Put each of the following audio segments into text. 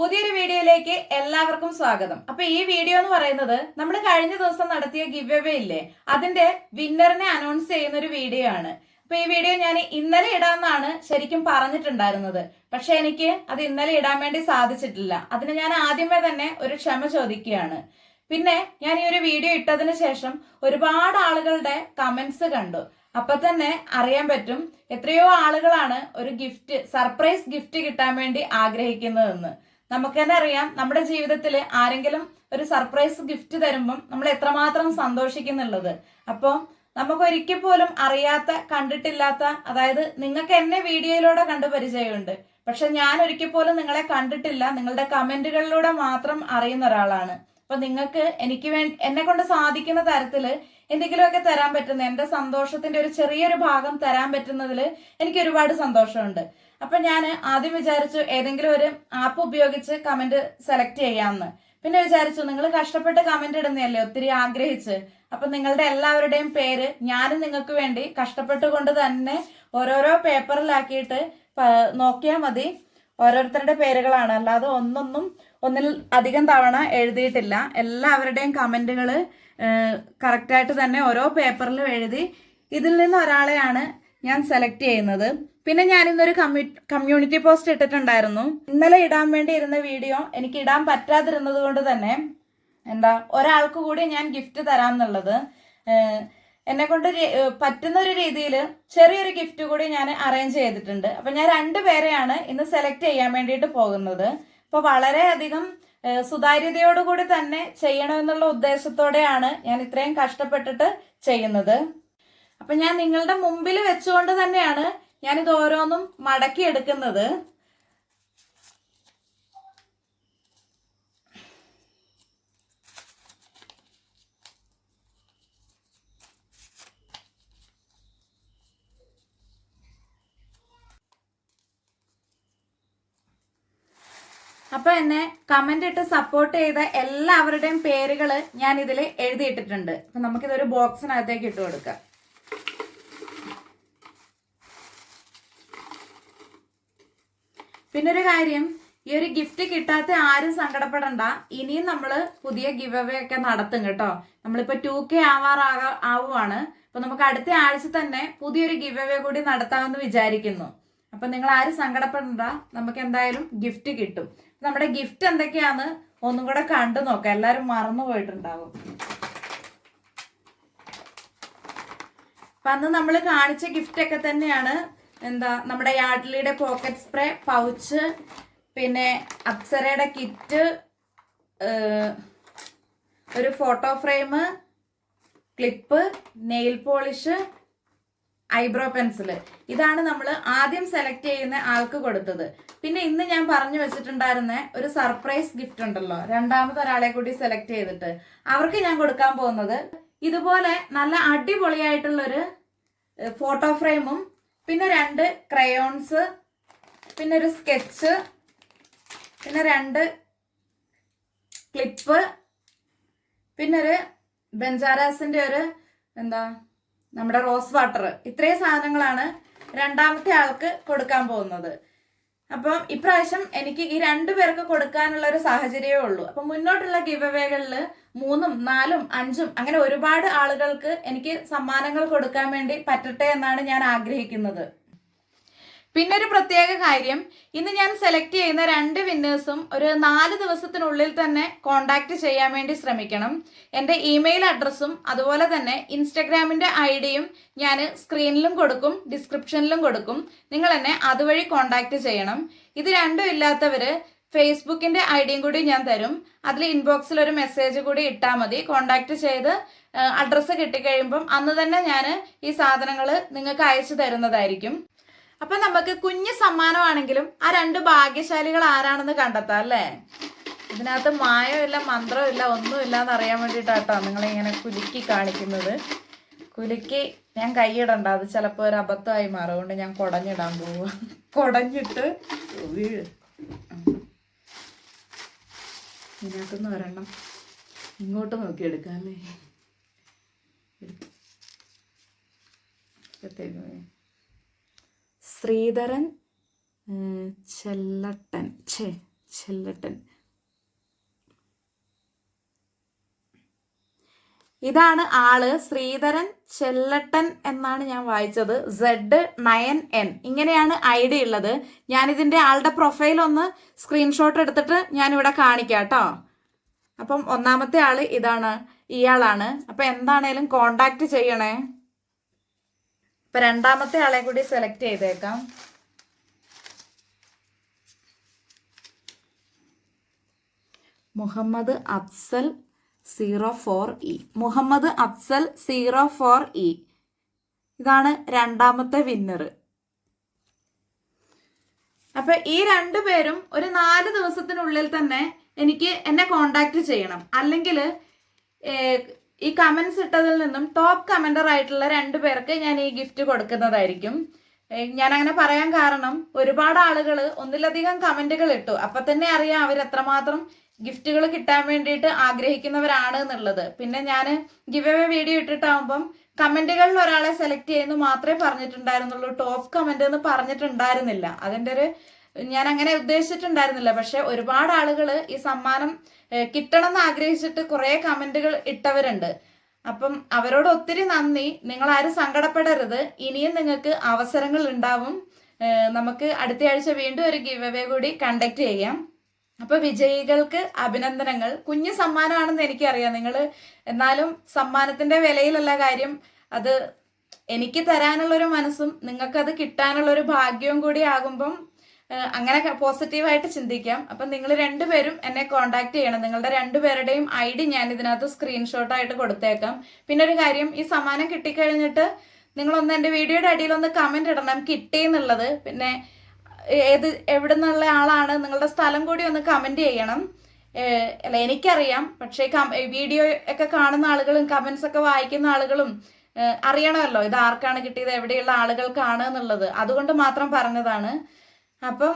പുതിയൊരു വീഡിയോയിലേക്ക് എല്ലാവർക്കും സ്വാഗതം. അപ്പൊ ഈ വീഡിയോ എന്ന് പറയുന്നത് നമ്മൾ കഴിഞ്ഞ ദിവസം നടത്തിയ ഗിവ് അവേ ഇല്ലേ, അതിന്റെ വിന്നറിനെ അനൗൺസ് ചെയ്യുന്ന ഒരു വീഡിയോ ആണ്. അപ്പൊ ഈ വീഡിയോ ഞാൻ ഇന്നലെ ഇടാമെന്നാണ് ശരിക്കും പറഞ്ഞിട്ടുണ്ടായിരുന്നത്. പക്ഷെ എനിക്ക് അത് ഇന്നലെ ഇടാൻ വേണ്ടി സാധിച്ചിട്ടില്ല. അതിന് ഞാൻ ആദ്യമേ തന്നെ ഒരു ക്ഷമ ചോദിക്കുകയാണ്. പിന്നെ ഞാൻ ഈ ഒരു വീഡിയോ ഇട്ടതിന് ശേഷം ഒരുപാട് ആളുകളുടെ കമന്റ്സ് കണ്ടു. അപ്പൊ തന്നെ അറിയാൻ പറ്റും എത്രയോ ആളുകളാണ് ഒരു ഗിഫ്റ്റ്, സർപ്രൈസ് ഗിഫ്റ്റ് കിട്ടാൻ വേണ്ടി ആഗ്രഹിക്കുന്നതെന്ന്. നമുക്ക് തന്നെ അറിയാം, നമ്മുടെ ജീവിതത്തിൽ ആരെങ്കിലും ഒരു സർപ്രൈസ് ഗിഫ്റ്റ് തരുമ്പം നമ്മൾ എത്രമാത്രം സന്തോഷിക്കുന്നുള്ളത്. അപ്പോൾ നമുക്ക് ഒരിക്കൽ പോലും അറിയാത്ത, കണ്ടിട്ടില്ലാത്ത, അതായത് നിങ്ങൾക്ക് എന്നെ വീഡിയോയിലൂടെ കണ്ടു പരിചയമുണ്ട്, പക്ഷെ ഞാൻ ഒരിക്കൽ പോലും നിങ്ങളെ കണ്ടിട്ടില്ല, നിങ്ങളുടെ കമന്റുകളിലൂടെ മാത്രം അറിയുന്ന ഒരാളാണ്. അപ്പൊ നിങ്ങൾക്ക് എന്നെ കൊണ്ട് സാധിക്കുന്ന തരത്തില് എന്തെങ്കിലുമൊക്കെ തരാൻ പറ്റുന്ന, എന്റെ സന്തോഷത്തിന്റെ ഒരു ചെറിയൊരു ഭാഗം തരാൻ പറ്റുന്നതിൽ എനിക്ക് ഒരുപാട് സന്തോഷമുണ്ട്. അപ്പൊ ഞാൻ ആദ്യം വിചാരിച്ചു ഏതെങ്കിലും ഒരു ആപ്പ് ഉപയോഗിച്ച് കമന്റ് സെലക്ട് ചെയ്യാമെന്ന്. പിന്നെ വിചാരിച്ചു നിങ്ങൾ കഷ്ടപ്പെട്ട് കമന്റ് ഇടുന്നതല്ലേ, ഒത്തിരി ആഗ്രഹിച്ച്. അപ്പൊ നിങ്ങളുടെ എല്ലാവരുടെയും പേര് ഞാനും നിങ്ങൾക്ക് വേണ്ടി കഷ്ടപ്പെട്ടുകൊണ്ട് തന്നെ ഓരോരോ പേപ്പറിലാക്കിയിട്ട് നോക്കിയാൽ മതി. ഓരോരുത്തരുടെ പേരുകളാണ്, അല്ലാതെ ഒന്നിൽ അധികം തവണ എഴുതിയിട്ടില്ല. എല്ലാവരുടെയും കമന്റുകൾ കറക്റ്റായിട്ട് തന്നെ ഓരോ പേപ്പറിലും എഴുതി ഇതിൽ നിന്ന് ഒരാളെയാണ് ഞാൻ സെലക്ട് ചെയ്യുന്നത്. പിന്നെ ഞാൻ ഇന്നൊരു കമ്മ്യൂണിറ്റി പോസ്റ്റ് ഇട്ടിട്ടുണ്ടായിരുന്നു. ഇന്നലെ ഇടാൻ വേണ്ടി ഇരുന്ന വീഡിയോ എനിക്ക് ഇടാൻ പറ്റാതിരുന്നത് കൊണ്ട് തന്നെ ഒരാൾക്ക് കൂടി ഞാൻ ഗിഫ്റ്റ് തരാമെന്നുള്ളത്, എന്നെ കൊണ്ട് പറ്റുന്ന ഒരു രീതിയിൽ ചെറിയൊരു ഗിഫ്റ്റ് കൂടി ഞാൻ അറേഞ്ച് ചെയ്തിട്ടുണ്ട്. അപ്പൊ ഞാൻ 2 പേരെയാണ് ഇന്ന് സെലക്ട് ചെയ്യാൻ വേണ്ടിയിട്ട് പോകുന്നത്. അപ്പൊ വളരെയധികം സുതാര്യതയോടുകൂടി തന്നെ ചെയ്യണമെന്നുള്ള ഉദ്ദേശത്തോടെയാണ് ഞാൻ ഇത്രയും കഷ്ടപ്പെട്ടിട്ട് ചെയ്യുന്നത്. അപ്പൊ ഞാൻ നിങ്ങളുടെ മുമ്പിൽ വെച്ചുകൊണ്ട് തന്നെയാണ് ഞാനിത് ഓരോന്നും മടക്കി എടുക്കുന്നത്. അപ്പൊ എന്നെ കമന്റ് ഇട്ട് സപ്പോർട്ട് ചെയ്ത എല്ലാവരുടെയും പേരുകൾ ഞാൻ ഇതിൽ എഴുതിയിട്ടിട്ടുണ്ട്. അപ്പൊ നമുക്കിതൊരു ബോക്സിനകത്തേക്ക് ഇട്ട് കൊടുക്കാം. പിന്നൊരു കാര്യം, ഈ ഒരു ഗിഫ്റ്റ് കിട്ടാത്ത ആരും സങ്കടപ്പെടണ്ട. ഇനിയും നമ്മള് പുതിയ ഗിവ് അവേ ഒക്കെ നടത്തും കേട്ടോ. നമ്മളിപ്പോ 2K ആവുകയാണ്. അപ്പൊ നമുക്ക് അടുത്ത ആഴ്ച തന്നെ പുതിയൊരു ഗിവ് അവേ കൂടി നടത്താമെന്ന് വിചാരിക്കുന്നു. അപ്പൊ നിങ്ങൾ ആരും സങ്കടപ്പെടണ്ട, നമുക്ക് എന്തായാലും ഗിഫ്റ്റ് കിട്ടും. നമ്മുടെ ഗിഫ്റ്റ് എന്തൊക്കെയാന്ന് ഒന്നും കൂടെ കണ്ടു നോക്കാം. എല്ലാരും മറന്നു പോയിട്ടുണ്ടാവും. അപ്പൊ അന്ന് നമ്മൾ കാണിച്ച ഗിഫ്റ്റ് ഒക്കെ തന്നെയാണ്. നമ്മുടെ യാഡ്ലിയുടെ പോക്കറ്റ് സ്പ്രേ പൗച്ച്, പിന്നെ അപ്സരയുടെ കിറ്റ്, ഒരു photo frame, clip, nail polish, eyebrow pencil. ഇതാണ് നമ്മൾ ആദ്യം സെലക്ട് ചെയ്യുന്ന ആൾക്ക് കൊടുത്തത്. പിന്നെ ഇന്ന് ഞാൻ പറഞ്ഞു വെച്ചിട്ടുണ്ടായിരുന്ന ഒരു സർപ്രൈസ് ഗിഫ്റ്റ് ഉണ്ടല്ലോ, രണ്ടാമത് ഒരാളെ കൂടി സെലക്ട് ചെയ്തിട്ട് അവർക്ക് ഞാൻ കൊടുക്കാൻ പോകുന്നത് ഇതുപോലെ നല്ല അടിപൊളിയായിട്ടുള്ളൊരു ഫോട്ടോ ഫ്രെയിമും, പിന്നെ 2 ക്രയോൺസ്, പിന്നെ ഒരു സ്കെച്ച്, പിന്നെ 2 ക്ലിപ്പ്, പിന്നെ ഒരു ബെഞ്ചാരാസിന്റെ ഒരു നമ്മുടെ റോസ് വാട്ടർ. ഇത്രയും സാധനങ്ങളാണ് രണ്ടാമത്തെ ആൾക്ക് കൊടുക്കാൻ പോകുന്നത്. അപ്പം ഇപ്രാവശ്യം എനിക്ക് ഈ 2 പേർക്ക് കൊടുക്കാനുള്ള ഒരു സാഹചര്യമേ ഉള്ളൂ. അപ്പൊ മുന്നോട്ടുള്ള ഗിവ് അവേകളിൽ 3ഉം 4ഉം 5ഉം അങ്ങനെ ഒരുപാട് ആളുകൾക്ക് എനിക്ക് സമ്മാനങ്ങൾ കൊടുക്കാൻ വേണ്ടി പറ്റട്ടെ എന്നാണ് ഞാൻ ആഗ്രഹിക്കുന്നത്. പിന്നെ ഒരു പ്രത്യേക കാര്യം, ഇന്ന് ഞാൻ സെലക്ട് ചെയ്യുന്ന 2 വിന്നേഴ്സും ഒരു 4 ദിവസത്തിനുള്ളിൽ തന്നെ കോണ്ടാക്ട് ചെയ്യാൻ വേണ്ടി ശ്രമിക്കണം. എൻ്റെ ഇമെയിൽ അഡ്രസ്സും അതുപോലെ തന്നെ ഇൻസ്റ്റഗ്രാമിൻ്റെ ഐഡിയും ഞാൻ സ്ക്രീനിലും കൊടുക്കും, ഡിസ്ക്രിപ്ഷനിലും കൊടുക്കും. നിങ്ങൾ എന്നെ അതുവഴി കോണ്ടാക്ട് ചെയ്യണം. ഇത് 2ഉം ഇല്ലാത്തവർ ഫേസ്ബുക്കിൻ്റെ ഐഡിയും കൂടി ഞാൻ തരും. അതിൽ ഇൻബോക്സിൽ ഒരു മെസ്സേജ് കൂടി ഇട്ടാൽ മതി. കോണ്ടാക്ട് ചെയ്ത് അഡ്രസ്സ് കിട്ടിക്കഴിയുമ്പം അന്ന് തന്നെ ഞാൻ ഈ സാധനങ്ങൾ നിങ്ങൾക്ക് അയച്ചു തരുന്നതായിരിക്കും. അപ്പൊ നമുക്ക് കുഞ്ഞു സമ്മാനമാണെങ്കിലും ആ 2 ഭാഗ്യശാലികൾ ആരാണെന്ന് കണ്ടെത്താം അല്ലേ. ഇതിനകത്ത് മായമില്ല, മന്ത്രമില്ല, ഒന്നുമില്ല എന്നറിയാൻ വേണ്ടിയിട്ടാട്ടോ നിങ്ങളിങ്ങനെ കുലുക്കി കാണിക്കുന്നത്. കുലുക്കി ഞാൻ കൈയിടണ്ട, അത് ചിലപ്പോൾ ഒരു അബദ്ധമായി മാറും. അതുകൊണ്ട് ഞാൻ കുടഞ്ഞിടാൻ പോവുക. കുടഞ്ഞിട്ട് വീഴ്. ഇതിനകത്തുനിന്ന് ഒരെണ്ണം ഇങ്ങോട്ട് നോക്കിയെടുക്കാം അല്ലേ. ശ്രീധരൻ ചെല്ലട്ടൻ ചെല്ലട്ടൻ. ഇതാണ് ആള്, ശ്രീധരൻ ചെല്ലട്ടൻ എന്നാണ് ഞാൻ വായിച്ചത്. Z9N ഇങ്ങനെയാണ് ID ഉള്ളത്. ഞാനിതിൻ്റെ ആളുടെ പ്രൊഫൈൽ ഒന്ന് സ്ക്രീൻഷോട്ട് എടുത്തിട്ട് ഞാനിവിടെ കാണിക്കാം കേട്ടോ. അപ്പം ഒന്നാമത്തെ ആള് ഇതാണ്, ഇയാളാണ്. അപ്പം എന്താണേലും കോണ്ടാക്ട് ചെയ്യണേ. ഇപ്പം രണ്ടാമത്തെ ആളെ കൂടി സെലക്ട് ചെയ്തേക്കാം. മുഹമ്മദ് അഫ്സൽ 04E. മുഹമ്മദ് അഫ്സൽ 04E. ഇതാണ് രണ്ടാമത്തെ വിന്നർ. അപ്പൊ ഈ രണ്ടുപേരും ഒരു 4 ദിവസത്തിനുള്ളിൽ തന്നെ എന്നെ കോണ്ടാക്ട് ചെയ്യണം. അല്ലെങ്കിൽ ഈ കമന്റ്സ് ഇട്ടതിൽ നിന്നും ടോപ്പ് കമന്റർ ആയിട്ടുള്ള 2 പേർക്ക് ഞാൻ ഈ ഗിഫ്റ്റ് കൊടുക്കുന്നതായിരിക്കും. ഞാൻ അങ്ങനെ പറയാൻ കാരണം ഒരുപാട് ആളുകൾ ഒന്നിലധികം കമന്റുകൾ ഇട്ടു. അപ്പൊ തന്നെ അറിയാം അവരെത്രമാത്രം ഗിഫ്റ്റുകൾ കിട്ടാൻ വേണ്ടിയിട്ട് ആഗ്രഹിക്കുന്നവരാണ് എന്നുള്ളത്. പിന്നെ ഞാൻ ഗിവ് അവേ വീഡിയോ ഇട്ടിട്ടാകുമ്പം കമന്റുകളിൽ ഒരാളെ സെലക്ട് ചെയ്യുന്നു മാത്രമേ പറഞ്ഞിട്ടുണ്ടായിരുന്നുള്ളൂ. ടോപ്പ് കമന്റ് എന്ന് പറഞ്ഞിട്ടുണ്ടായിരുന്നില്ല. അതിൻ്റെ ഞാൻ അങ്ങനെ ഉദ്ദേശിച്ചിട്ടുണ്ടായിരുന്നില്ല. പക്ഷെ ഒരുപാട് ആളുകൾ ഈ സമ്മാനം കിട്ടണം എന്ന് ആഗ്രഹിച്ചിട്ട് കുറെ കമന്റുകൾ ഇട്ടവരുണ്ട്. അപ്പം അവരോട് ഒത്തിരി നന്ദി. നിങ്ങൾ ആരും സങ്കടപ്പെടരുത്. ഇനിയും നിങ്ങൾക്ക് അവസരങ്ങൾ ഉണ്ടാവും. നമുക്ക് അടുത്ത ആഴ്ച വീണ്ടും ഒരു ഗിവ് അവേ കൂടി കണ്ടക്ട് ചെയ്യാം. അപ്പൊ വിജയികൾക്ക് അഭിനന്ദനങ്ങൾ. കുഞ്ഞു സമ്മാനമാണെന്ന് എനിക്കറിയാം. നിങ്ങൾ എന്നാലും സമ്മാനത്തിന്റെ വിലയിലല്ല കാര്യം, അത് എനിക്ക് തരാനുള്ളൊരു മനസ്സും നിങ്ങൾക്കത് കിട്ടാനുള്ളൊരു ഭാഗ്യവും കൂടി ആകുമ്പം അങ്ങനെ പോസിറ്റീവായിട്ട് ചിന്തിക്കാം. അപ്പം നിങ്ങൾ 2 പേരും എന്നെ കോണ്ടാക്ട് ചെയ്യണം. നിങ്ങളുടെ 2 പേരുടെയും ID ഞാൻ ഇതിനകത്ത് സ്ക്രീൻഷോട്ടായിട്ട് കൊടുത്തേക്കാം. പിന്നെ ഒരു കാര്യം, ഈ സമ്മാനം കിട്ടിക്കഴിഞ്ഞിട്ട് നിങ്ങളൊന്ന് എൻ്റെ വീഡിയോയുടെ അടിയിലൊന്ന് കമന്റ് ഇടണം കിട്ടിയെന്നുള്ളത്. പിന്നെ എവിടെ നിന്നുള്ള ആളാണ്, നിങ്ങളുടെ സ്ഥലം കൂടി ഒന്ന് കമന്റ് ചെയ്യണം. അല്ല എനിക്കറിയാം, പക്ഷേ വീഡിയോ ഒക്കെ കാണുന്ന ആളുകളും കമന്റ്സ് ഒക്കെ വായിക്കുന്ന ആളുകളും അറിയണമല്ലോ ഇത് ആർക്കാണ് കിട്ടിയത്, എവിടെയുള്ള ആളുകൾക്കാണ് എന്നുള്ളത്. അതുകൊണ്ട് മാത്രം പറഞ്ഞതാണ്. അപ്പം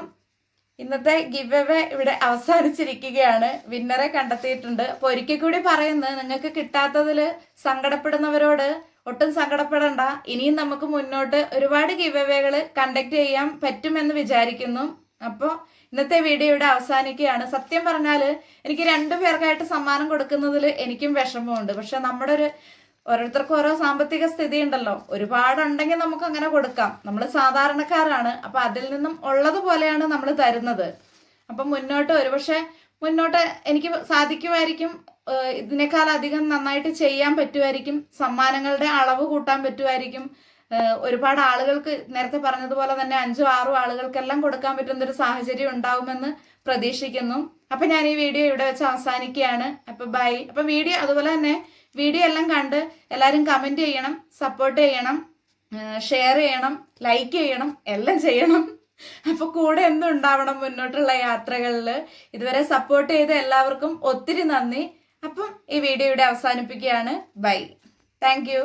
ഇന്നത്തെ ഗിവ് അവേ ഇവിടെ അവസാനിച്ചിരിക്കുകയാണ്. വിന്നറെ കണ്ടെത്തിയിട്ടുണ്ട്. അപ്പോൾ ഒരിക്കൽ കൂടി പറയുന്നത്, നിങ്ങൾക്ക് കിട്ടാത്തതിൽ സങ്കടപ്പെടുന്നവരോട് ഒട്ടും സങ്കടപ്പെടണ്ട. ഇനിയും നമുക്ക് മുന്നോട്ട് ഒരുപാട് ഗിവ് അവേകൾ കണ്ടക്ട് ചെയ്യാൻ പറ്റുമെന്ന് വിചാരിക്കുന്നു. അപ്പോൾ ഇന്നത്തെ വീഡിയോ ഇവിടെ അവസാനിക്കുകയാണ്. സത്യം പറഞ്ഞാൽ എനിക്ക് 2 പേർക്കായിട്ട് സമ്മാനം കൊടുക്കുന്നതിൽ എനിക്കും വിഷമമുണ്ട്. പക്ഷെ നമ്മുടെ ഓരോരുത്തർക്കും ഓരോ സാമ്പത്തിക സ്ഥിതി ഉണ്ടല്ലോ. ഒരുപാടുണ്ടെങ്കിൽ നമുക്ക് അങ്ങനെ കൊടുക്കാം. നമ്മൾ സാധാരണക്കാരാണ്. അപ്പൊ അതിൽ നിന്നും ഉള്ളതുപോലെയാണ് നമ്മൾ തരുന്നത്. അപ്പം മുന്നോട്ട് എനിക്ക് സാധിക്കുമായിരിക്കും. ഇതിനേക്കാൾ അധികം നന്നായിട്ട് ചെയ്യാൻ പറ്റുമായിരിക്കും. സമ്മാനങ്ങളുടെ അളവ് കൂട്ടാൻ പറ്റുമായിരിക്കും. ഒരുപാട് ആളുകൾക്ക് നേരത്തെ പറഞ്ഞതുപോലെ തന്നെ 5-6 ആളുകൾക്കെല്ലാം കൊടുക്കാൻ പറ്റുന്ന ഒരു സാഹചര്യം ഉണ്ടാവുമെന്ന് പ്രതീക്ഷിക്കുന്നു. അപ്പൊ ഞാൻ ഈ വീഡിയോ ഇവിടെ വെച്ച് അവസാനിക്കുകയാണ്. അപ്പൊ ബൈ. അപ്പൊ അതുപോലെ തന്നെ വീഡിയോ എല്ലാം കണ്ട് എല്ലാവരും കമന്റ് ചെയ്യണം, സപ്പോർട്ട് ചെയ്യണം, ഷെയർ ചെയ്യണം, ലൈക്ക് ചെയ്യണം, എല്ലാം ചെയ്യണം. അപ്പൊ കൂടെ എന്തും ഉണ്ടാവണം മുന്നോട്ടുള്ള യാത്രകളിൽ. ഇതുവരെ സപ്പോർട്ട് ചെയ്ത എല്ലാവർക്കും ഒത്തിരി നന്ദി. അപ്പം ഈ വീഡിയോ ഇവിടെ അവസാനിപ്പിക്കുകയാണ്. ബൈ. Thank you.